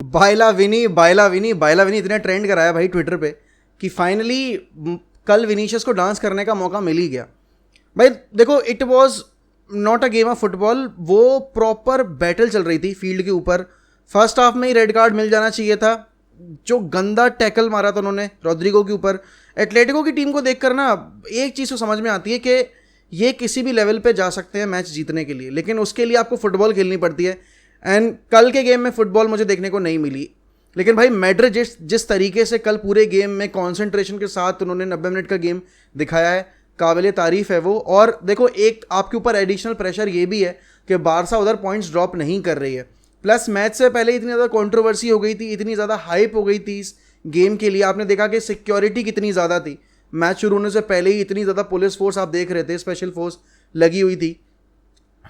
बायला विनी इतने ट्रेंड कराया भाई ट्विटर पे कि फाइनली कल विनीशियस को डांस करने का मौका मिल ही गया। भाई देखो, it was not a game of football, वो प्रॉपर बैटल चल रही थी फील्ड के ऊपर। फर्स्ट हाफ में ही रेड कार्ड मिल जाना चाहिए था। जो गंदा टैकल मारा था उन्होंने रॉड्रिगो के ऊपर। एटलेटिको की टीम को देखकर ना एक चीज़ तो समझ में आती है कि ये किसी भी लेवल पे जा सकते हैं मैच जीतने के लिए, लेकिन उसके लिए आपको फुटबॉल खेलनी पड़ती है। एंड कल के गेम में फुटबॉल मुझे देखने को नहीं मिली। लेकिन भाई मैड्रिड जिस तरीके से कल पूरे गेम में कॉन्सेंट्रेशन के साथ उन्होंने 90 मिनट का गेम दिखाया है, काबिल तारीफ़ है वो। और देखो, एक आपके ऊपर एडिशनल प्रेशर ये भी है कि बारसा उधर पॉइंट्स ड्रॉप नहीं कर रही है। प्लस मैच से पहले इतनी ज़्यादा कंट्रोवर्सी हो गई थी, इतनी ज़्यादा हाइप हो गई थी इस गेम के लिए। आपने देखा कि सिक्योरिटी कितनी ज़्यादा थी। मैच शुरू होने से पहले ही इतनी ज़्यादा पुलिस फोर्स आप देख रहे थे, स्पेशल फोर्स लगी हुई थी,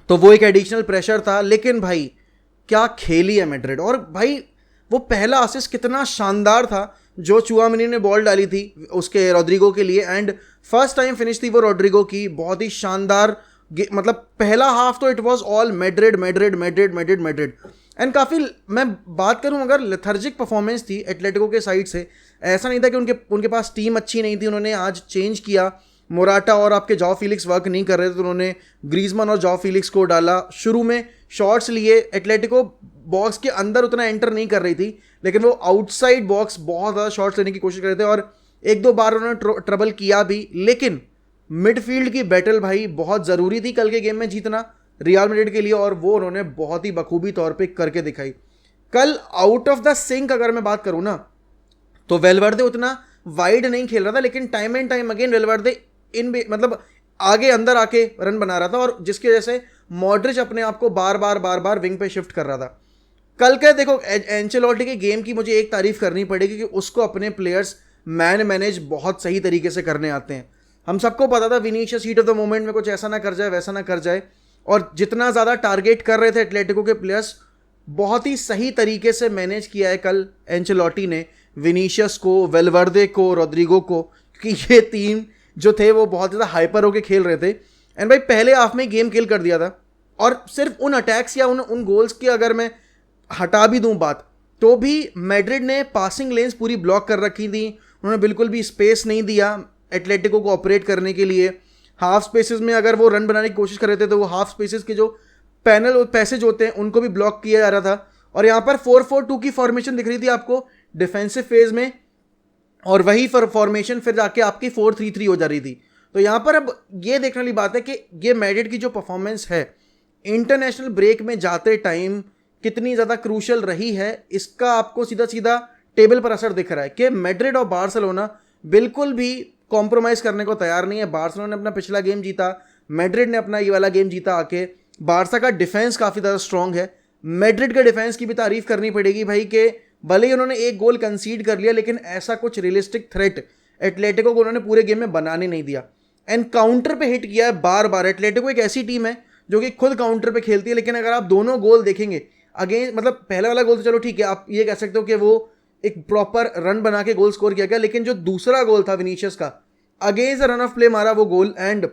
तो वो एक एडिशनल प्रेशर था। लेकिन भाई क्या खेली है मैड्रिड। और भाई वो पहला असिस्ट कितना शानदार था जो चुआमिनी ने बॉल डाली थी उसके रॉड्रिगो के लिए। एंड फर्स्ट टाइम फिनिश थी वो रॉड्रिगो की, बहुत ही शानदार। मतलब पहला हाफ तो it was all Madrid Madrid Madrid Madrid Madrid. And काफ़ी, मैं बात करूं अगर लेथर्जिक परफॉर्मेंस थी एटलेटिको के साइड से। ऐसा नहीं था कि उनके पास टीम अच्छी नहीं थी, उन्होंने आज चेंज किया। मोराटा और आपके जॉ फिलिक्स वर्क नहीं कर रहे थे तो उन्होंने ग्रीजमन और जॉ फिलिक्स को डाला। शुरू में शॉट्स लिए, एटलेटिको बॉक्स के अंदर उतना एंटर नहीं कर रही थी, लेकिन वो आउटसाइड बॉक्स बहुत ज़्यादा शॉट्स लेने की कोशिश कर रहे थे और एक दो बार उन्होंने ट्रबल किया भी। लेकिन मिडफील्ड की बैटल भाई बहुत ज़रूरी थी कल के गेम में जीतना रियल मैड्रिड के लिए, और वो उन्होंने बहुत ही बखूबी तौर पे करके दिखाई। कल आउट ऑफ द सिंक अगर मैं बात करूँ ना, तो वेलवर्दे उतना वाइड नहीं खेल रहा था, लेकिन टाइम एंड टाइम अगेन वेलवर्दे मतलब आगे अंदर आके रन बना रहा था, और जिसकी वजह से मॉड्रिच अपने आप को बार बार विंग पे शिफ्ट कर रहा था। कल के देखो, एंचेलोटी के गेम की मुझे एक तारीफ करनी पड़ेगी कि उसको अपने प्लेयर्स मैन मैनेज बहुत सही तरीके से करने आते हैं। हम सबको पता था Vinicius heat of the moment में कुछ ऐसा ना कर जाए, वैसा ना कर जाए, और जितना ज़्यादा टारगेट कर रहे थे एटलेटिको के प्लेयर्स, बहुत ही सही तरीके से मैनेज किया है कल एंचेलोटी ने विनीशियस को, वेलवर्दे को, रॉड्रिगो को, क्योंकि ये टीम जो थे वो बहुत ज़्यादा हाइपर होके खेल रहे थे। एंड भाई पहले हाफ में गेम किल कर दिया था, और सिर्फ उन अटैक्स या उन गोल्स की अगर मैं हटा भी दूं बात, तो भी मैड्रिड ने पासिंग लेन्स पूरी ब्लॉक कर रखी थी। उन्होंने बिल्कुल भी स्पेस नहीं दिया एटलेटिको को ऑपरेट करने के लिए। हाफ स्पेसेस में अगर वो रन बनाने की कोशिश कर रहे थे तो वो हाफ स्पेसेस के जो पैनल और पैसेज होते हैं उनको भी ब्लॉक किया जा रहा था। और यहाँ पर 4-4-2 की फॉर्मेशन दिख रही थी आपको डिफेंसिव फेज में, और वही फॉर्मेशन फिर जाके आपकी 4-3-3 हो जा रही थी। तो यहाँ पर अब ये देखने वाली बात है कि ये मैड्रिड की जो परफॉर्मेंस है इंटरनेशनल ब्रेक में जाते टाइम कितनी ज़्यादा क्रूशल रही है, इसका आपको सीधा सीधा टेबल पर असर दिख रहा है कि मैड्रिड और बार्सिलोना बिल्कुल भी कॉम्प्रोमाइज़ करने को तैयार नहीं है। बार्सिलोना ने अपना पिछला गेम जीता, मैड्रिड ने अपना ये वाला गेम जीता आके। बार्सा का डिफेंस काफ़ी ज़्यादा स्ट्रॉन्ग है, मैड्रिड के डिफेंस की भी तारीफ करनी पड़ेगी भाई कि भले ही उन्होंने एक गोल कंसीड कर लिया, लेकिन ऐसा कुछ रियलिस्टिक थ्रेट एटलेटिको को उन्होंने पूरे गेम में बनाने नहीं दिया। एंड काउंटर पे हिट किया है बार बार। एटलेटिको एक ऐसी टीम है जो कि खुद काउंटर पे खेलती है, लेकिन अगर आप दोनों गोल देखेंगे अगेन, मतलब पहला वाला गोल तो चलो ठीक है, आप ये कह सकते हो कि वो एक प्रॉपर रन बना के गोल स्कोर किया गया, लेकिन जो दूसरा गोल था विनीशियस का, अगेंस्ट रन ऑफ प्ले मारा वो गोल। एंड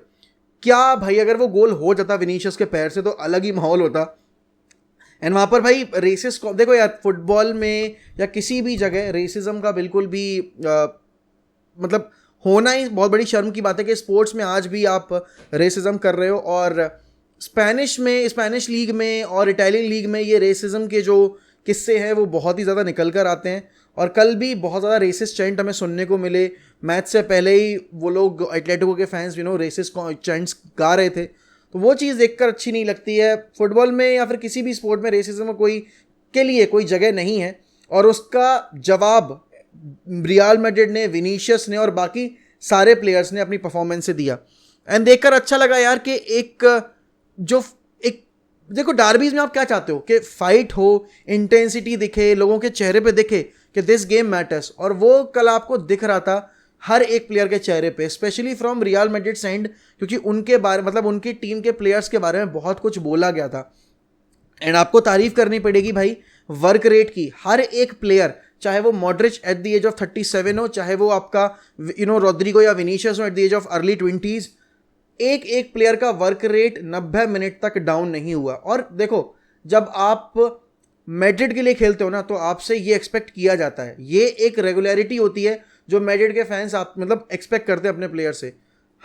क्या भाई, अगर वो गोल हो जाता विनीशियस के पैर से तो अलग ही माहौल होता। एंड वहाँ पर भाई रेसिस, देखो यार फुटबॉल में या किसी भी जगह रेसिज्म का बिल्कुल भी मतलब होना ही बहुत बड़ी शर्म की बात है कि स्पोर्ट्स में आज भी आप रेसिज्म कर रहे हो। और स्पेनिश लीग में और इटालियन लीग में ये रेसिज्म के जो किस्से हैं वो बहुत ही ज़्यादा निकल कर आते हैं। और कल भी बहुत ज़्यादा रेसिस्ट चैंट हमें सुनने को मिले। मैच से पहले ही वो लोग एटलेटिको के फैंस रेसिस्ट चैंट्स गा रहे थे, तो वो चीज़ देखकर अच्छी नहीं लगती है। फुटबॉल में या फिर किसी भी स्पोर्ट में रेसिज्म के लिए कोई जगह नहीं है, और उसका जवाब रियल मैड्रिड ने, विनीशियस ने और बाकी सारे प्लेयर्स ने अपनी परफॉर्मेंस से दिया। एंड देखकर अच्छा लगा यार कि एक देखो डार्बीज में आप क्या चाहते हो कि फाइट हो, इंटेंसिटी दिखे, लोगों के चेहरे पे दिखे कि दिस गेम मैटर्स, और वो कल आपको दिख रहा था हर एक प्लेयर के चेहरे पे, specially from real Madrid side, क्योंकि उनके बारे मतलब उनकी टीम के प्लेयर्स के बारे में बहुत कुछ बोला गया था। एंड आपको तारीफ करनी पड़ेगी भाई वर्क रेट की। हर एक प्लेयर, चाहे वो Modric at the age of 37 हो, चाहे वो आपका रॉड्रिगो या विनीशियस हो at the age of early 20s, एक प्लेयर का वर्क रेट 90 मिनट तक डाउन नहीं हुआ। और देखो, जब आप मैड्रिड के लिए खेलते हो ना तो आपसे ये एक्सपेक्ट किया जाता है, ये एक रेगुलरिटी होती है जो मैड्रिड के फैंस आप मतलब एक्सपेक्ट करते हैं अपने प्लेयर से।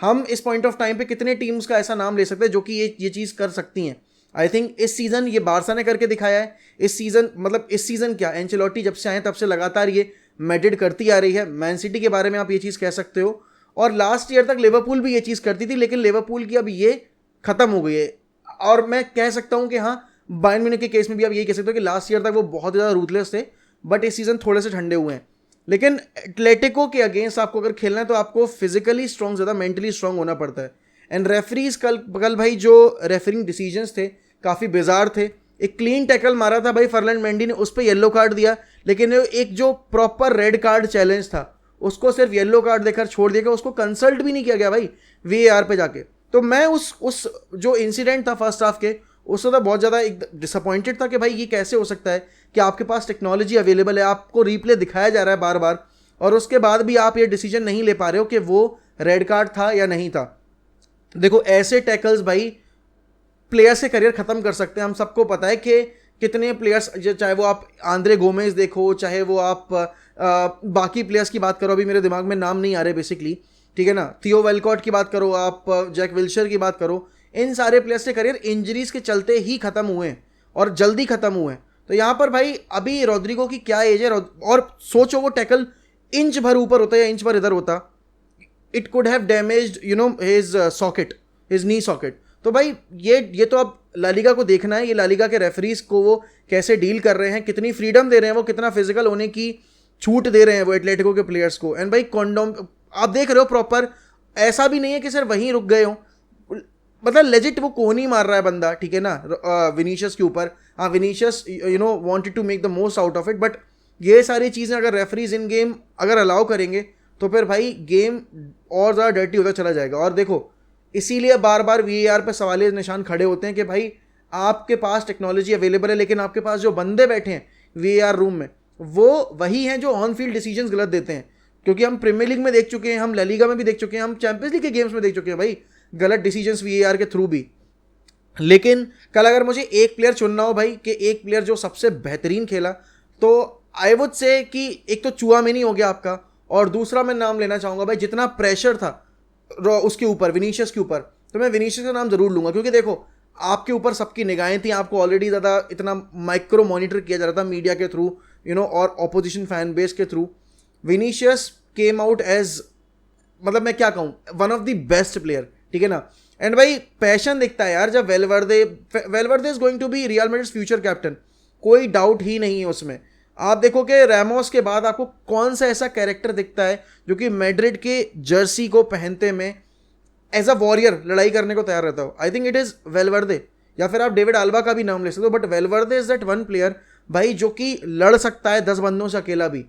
हम इस पॉइंट ऑफ टाइम पे कितने टीम्स का ऐसा नाम ले सकते हैं जो कि ये चीज़ कर सकती हैं। आई थिंक इस सीज़न ये बारसा ने करके दिखाया है। इस सीज़न मतलब इस सीज़न क्या, एंचेलोटी जब से आए तब से लगातार ये मैड्रिड करती आ रही है। मैन सिटी के बारे में आप ये चीज़ कह सकते हो, और लास्ट ईयर तक लिवरपूल भी ये चीज़ करती थी, लेकिन लिवरपूल की अब ये खत्म हो गई है। और मैं कह सकता हूँ कि हाँ, बायर्न म्यूनिख के केस में भी आप यही कह सकते हो कि लास्ट ईयर तक वो बहुत ज़्यादा रूथलेस थे, बट इस सीज़न थोड़े से ठंडे हुए हैं। लेकिन एटलेटिको के अगेंस्ट आपको अगर खेलना है तो आपको फिजिकली स्ट्रॉन्ग ज़्यादा मेंटली स्ट्रॉन्ग होना पड़ता है। एंड रेफरीज कल भाई जो रेफरिंग डिसीजंस थे काफ़ी बेजार थे। एक क्लीन टैकल मारा था भाई फर्लैंड मेंडी ने, उस पर येलो कार्ड दिया, लेकिन एक जो प्रॉपर रेड कार्ड चैलेंज था उसको सिर्फ येलो कार्ड देकर छोड़ दिया गया, उसको कंसल्ट भी नहीं किया गया भाई VAR पे जाके। तो मैं उस जो इंसिडेंट था फर्स्ट हाफ के, उससे तो बहुत ज़्यादा एक डिसअपॉइंटेड था कि भाई ये कैसे हो सकता है कि आपके पास टेक्नोलॉजी अवेलेबल है, आपको रिप्ले दिखाया जा रहा है बार बार, और उसके बाद भी आप ये डिसीजन नहीं ले पा रहे हो कि वो रेड कार्ड था या नहीं था। देखो ऐसे टैकल्स भाई प्लेयर से करियर ख़त्म कर सकते हैं। हम सबको पता है कि कितने प्लेयर्स, चाहे वो आप आंद्रे गोमेज देखो, चाहे वो आप बाकी प्लेयर्स की बात करो, अभी मेरे दिमाग में नाम नहीं आ रहे बेसिकली, ठीक है ना, थियो वेलकॉट की बात करो, आप जैक विल्शर की बात करो, इन सारे प्लेयर्स के करियर इंजरीज के चलते ही ख़त्म हुए हैं और जल्दी ख़त्म हुए हैं। तो यहाँ पर भाई अभी रॉड्रिगो की क्या एज है, और सोचो वो टैकल इंच भर ऊपर होता या इंच भर इधर होता, it could have damaged his socket, his knee socket. तो भाई ये तो अब लालिगा को देखना है, ये लालिगा के रेफरीज को वो कैसे डील कर रहे हैं, कितनी फ्रीडम दे रहे हैं, वो कितना फिजिकल होने की छूट दे रहे हैं वो एटलेटिको के प्लेयर्स को। एंड भाई कॉन्डोम आप देख रहे हो प्रॉपर, ऐसा भी नहीं है कि सिर्फ वहीं रुक गए हो, मतलब लेजिट वो कोहनी मार रहा है बंदा, ठीक है ना, विनीशियस के ऊपर। हाँ, Vinicius wanted to make the most out of it, but ये सारी चीज़ें अगर रेफरीज इन गेम अगर अलाउ करेंगे तो फिर भाई गेम और ज़्यादा डर्टी होता चला जाएगा। और देखो इसीलिए बार बार VAR पे सवालिया निशान खड़े होते हैं कि भाई आपके पास टेक्नोलॉजी अवेलेबल है, लेकिन आपके पास जो बंदे बैठे हैं VAR रूम में वो वही हैं जो ऑन फील्ड डिसीजंस गलत देते हैं। क्योंकि हम प्रीमियर लीग में देख चुके हैं, हम ला लीगा में भी देख चुके हैं, हम चैंपियंस लीग के गेम्स में देख चुके हैं भाई गलत डिसीजंस VAR के थ्रू भी। लेकिन कल अगर मुझे एक प्लेयर चुनना हो भाई कि एक प्लेयर जो सबसे बेहतरीन खेला, तो आई वुड से कि एक तो चुआमेनी हो गया आपका, और दूसरा मैं नाम लेना चाहूँगा भाई जितना प्रेशर था उसके ऊपर, विनीशियस के ऊपर, तो मैं विनीशियस का नाम ज़रूर लूँगा। क्योंकि देखो आपके ऊपर सबकी निगाहें थी, आपको ऑलरेडी ज़्यादा इतना माइक्रो मॉनिटर किया जा रहा था मीडिया के थ्रू और ऑपोजिशन फैन बेस के through. Vinicius came out as, मतलब मैं क्या कहूँ, one of the best player, ठीक है ना। एंड भाई पैशन दिखता है यार जब Valverde is going to be Real Madrid's future captain, कोई डाउट ही नहीं है उसमें। आप देखो कि रैमोस के बाद आपको कौन सा ऐसा कैरेक्टर दिखता है जो कि मैड्रिड के जर्सी को पहनते में एज अ वॉरियर लड़ाई करने को तैयार रहता हो। आई थिंक इट इज़ वेलवर्दे, या फिर आप डेविड आल्बा का भी नाम ले सकते हो, but वेलवर्दे is that one player भाई जो कि लड़ सकता है 10 बंदों से अकेला भी।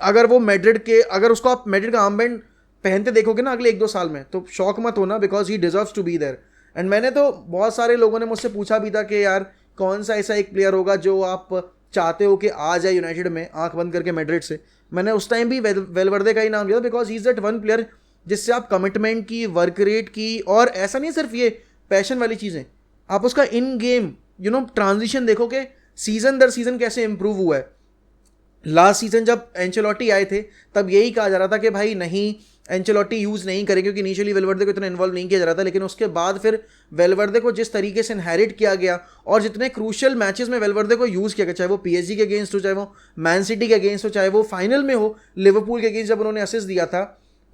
अगर वो मैड्रिड के, अगर उसको आप मैड्रिड का आर्मबैंड पहनते देखोगे ना अगले 1-2 साल में, तो शौक मत होना, because he deserves to be there. And मैंने तो बहुत सारे लोगों ने मुझसे पूछा भी था कि यार कौन सा ऐसा एक प्लेयर होगा जो आप चाहते हो कि आ जाए यूनाइटेड में आंख बंद करके मैड्रिड से। मैंने उस टाइम भी वेलवर्दे का ही नाम लिया, because he is that one player जिससे आप कमिटमेंट की, वर्क रेट की, और ऐसा नहीं सिर्फ ये पैशन वाली चीज़ें, आप उसका इन गेम ट्रांजिशन देखो कि सीजन दर सीजन कैसे इंप्रूव हुआ है। लास्ट सीजन जब एंचेलोटी आए थे तब यही कहा जा रहा था कि भाई नहीं एंचेलोटी यूज़ नहीं करें, क्योंकि इनिशियली वेलवर्दे को इतना इन्वॉल्व नहीं किया जा रहा था। लेकिन उसके बाद फिर वेलवर्दे को जिस तरीके से इनहेरिट किया गया और जितने क्रूशियल मैचेस में वेलवर्दे को यूज़ किया गया, चाहे वो PSG के अगेंस्ट हो, चाहे वो मैन सिटी के अगेंस्ट हो, चाहे वो फाइनल में हो लिवरपूल के अगेंस्ट जब उन्होंने असिस्ट दिया था,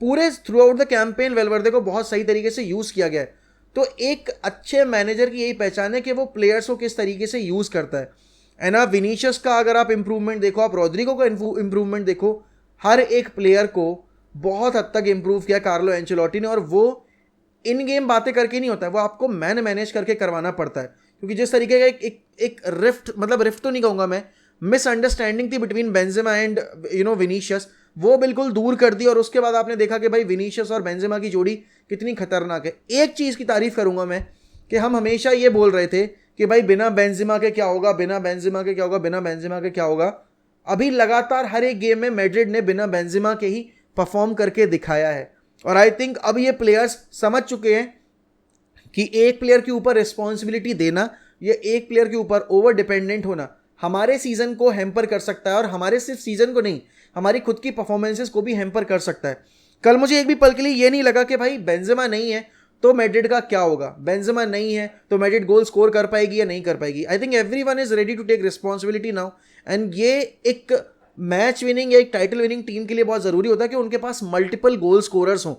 पूरे थ्रू आउट द कैंपेन वेलवर्दे को बहुत सही तरीके से यूज़ किया गया है। तो एक अच्छे मैनेजर की यही पहचान है कि वो प्लेयर्स को किस तरीके से यूज़ करता है। एंड आप विनीशियस का अगर आप इंप्रूवमेंट देखो, आप रॉड्रिगो का इंप्रूवमेंट देखो, हर एक प्लेयर को बहुत हद तक इंप्रूव किया कार्लो एंचेलोटी ने। और वो इन गेम बातें करके नहीं होता है, वो आपको मैनेज करके करवाना पड़ता है। क्योंकि जिस तरीके का एक रिफ्ट, मतलब रिफ्ट तो नहीं कहूँगा मैं, मिसअंडरस्टैंडिंग थी बिटवीन बेंजेमा एंड विनीशियस, वो बिल्कुल दूर कर दी। और उसके बाद आपने देखा कि भाई विनीशियस और बेंजेमा की जोड़ी कितनी खतरनाक है। एक चीज़ की तारीफ करूँगा मैं कि हम हमेशा ये बोल रहे थे कि भाई बिना बेंजेमा के क्या होगा, बिना बेंजेमा के क्या होगा, बिना बेंजेमा के क्या होगा। अभी लगातार हर एक गेम में मैड्रिड ने बिना बेंजेमा के ही परफॉर्म करके दिखाया है। और आई थिंक अब ये प्लेयर्स समझ चुके हैं कि एक प्लेयर के ऊपर रिस्पॉन्सिबिलिटी देना या एक प्लेयर के ऊपर ओवर डिपेंडेंट होना हमारे सीजन को हैम्पर कर सकता है, और हमारे सिर्फ सीजन को नहीं, हमारी खुद की परफॉर्मेंसेस को भी हैम्पर कर सकता है। कल मुझे एक भी पल के लिए ये नहीं लगा कि भाई बेंजेमा नहीं है तो मैड्रिड का क्या होगा, बेंजेमा नहीं है तो मैड्रिड गोल स्कोर कर पाएगी या नहीं कर पाएगी। I think everyone is ready to take responsibility now, and ये एक मैच विनिंग या एक टाइटल विनिंग टीम के लिए बहुत ज़रूरी होता है कि उनके पास मल्टीपल गोल स्कोरर्स हों।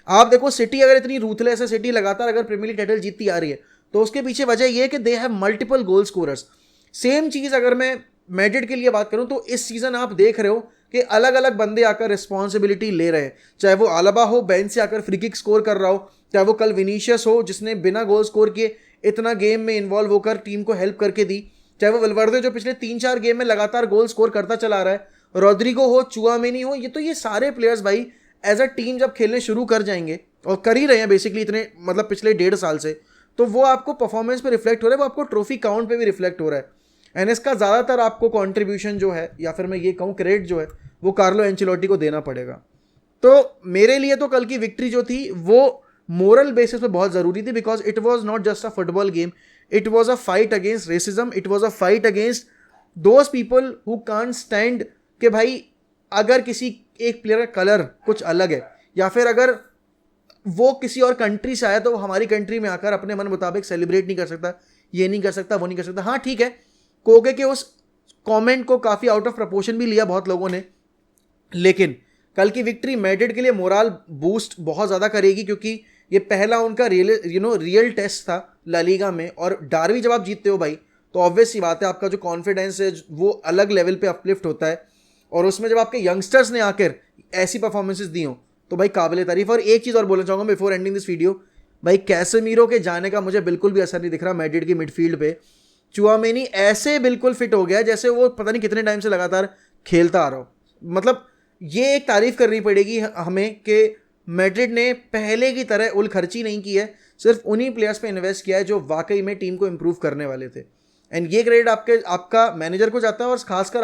आप देखो सिटी अगर इतनी रूथलेस है, सिटी लगातार अगर प्रीमियर लीग टाइटल जीतती आ रही है, तो उसके पीछे वजह यह है कि they have multiple goal scorers. Same चीज़ अगर मैं मैड्रिड के लिए बात करूं तो इस सीजन आप देख रहे हो कि अलग अलग बंदे आकर रिस्पॉन्सिबिलिटी ले रहे हैं, चाहे वो आलबा हो बेंच से आकर फ्री किक स्कोर कर रहा हो, चाहे वो कल विनीशियस हो जिसने बिना गोल स्कोर किए इतना गेम में इन्वॉल्व होकर टीम को हेल्प करके दी, चाहे वो वल्वर्दे जो पिछले 3-4 गेम में लगातार गोल स्कोर करता चला रहा है, रॉड्रिगो हो, चुआमेनी हो, ये सारे प्लेयर्स भाई एज अ टीम जब खेलने शुरू कर जाएंगे, और कर ही रहे हैं बेसिकली इतने मतलब पिछले 1.5 साल से, तो वो आपको परफॉर्मेंस पे रिफ्लेक्ट हो रहा है, वो आपको ट्रॉफी काउंट पे भी रिफ्लेक्ट हो रहा है। एंड इसका ज़्यादातर आपको कंट्रीब्यूशन जो है, या फिर मैं ये कहूँ क्रेडिट जो है, वो कार्लो एंचेलोटी को देना पड़ेगा। तो मेरे लिए तो कल की विक्ट्री जो थी वो मोरल बेसिस पे बहुत ज़रूरी थी, because it was not just a football game, it was a fight against racism, it was a fight against those people who can't stand कि भाई अगर किसी एक प्लेयर का कलर कुछ अलग है, या फिर अगर वो किसी और कंट्री से आया तो वो हमारी कंट्री में आकर अपने मन मुताबिक सेलिब्रेट नहीं कर सकता, ये नहीं कर सकता, वो नहीं कर सकता। हाँ ठीक है, कोके के उस कमेंट को काफ़ी आउट ऑफ प्रपोर्शन भी लिया बहुत लोगों ने, लेकिन कल की विक्ट्री मैड्रिड के लिए मोरल बूस्ट बहुत ज़्यादा करेगी, क्योंकि ये पहला उनका रियल टेस्ट था ला लीगा में, और डार्बी जब आप जीतते हो भाई तो ऑब्वियस सी बात है आपका जो कॉन्फिडेंस है वो अलग लेवल पे अपलिफ्ट होता है, और उसमें जब आपके यंगस्टर्स ने आकर ऐसी परफॉर्मेंसेस दी हो तो भाई काबिल तारीफ। और एक चीज़ और बोलना चाहूँगा बिफोर एंडिंग दिस वीडियो, भाई कैसेमीरो के जाने का मुझे बिल्कुल भी असर नहीं दिख रहा मैड्रिड की मिडफील्ड पे। चुआमेनी ऐसे बिल्कुल फिट हो गया जैसे वो पता नहीं कितने टाइम से लगातार खेलता आ रहा हो। मतलब ये एक तारीफ करनी पड़ेगी हमें कि मैड्रिड ने पहले की तरह उल खर्ची नहीं की है, सिर्फ उन्हीं प्लेयर्स पे इन्वेस्ट किया है जो वाकई में टीम को इम्प्रूव करने वाले थे। एंड ये क्रेडिट आपका मैनेजर को जाता है, और खासकर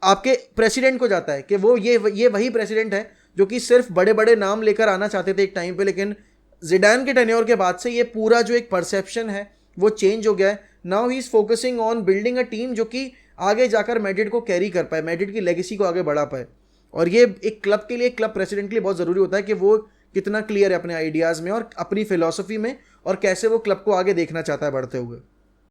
आपके प्रेसिडेंट को जाता है कि वो ये वही प्रेसिडेंट है जो कि सिर्फ बड़े बड़े नाम लेकर आना चाहते थे एक टाइम पे, लेकिन जिडान के टेन्योर के बाद से ये पूरा जो एक परसेप्शन है वो चेंज हो गया है। Now he is focusing on building a team जो कि आगे जाकर मैड्रिड को कैरी कर पाए, मैड्रिड की लेगेसी को आगे बढ़ा पाए। और ये एक क्लब के लिए, क्लब प्रेसिडेंट के लिए बहुत ज़रूरी होता है कि वो कितना क्लियर है अपने आइडियाज़ में और अपनी फिलॉसफी में, और कैसे वो क्लब को आगे देखना चाहता है बढ़ते हुए।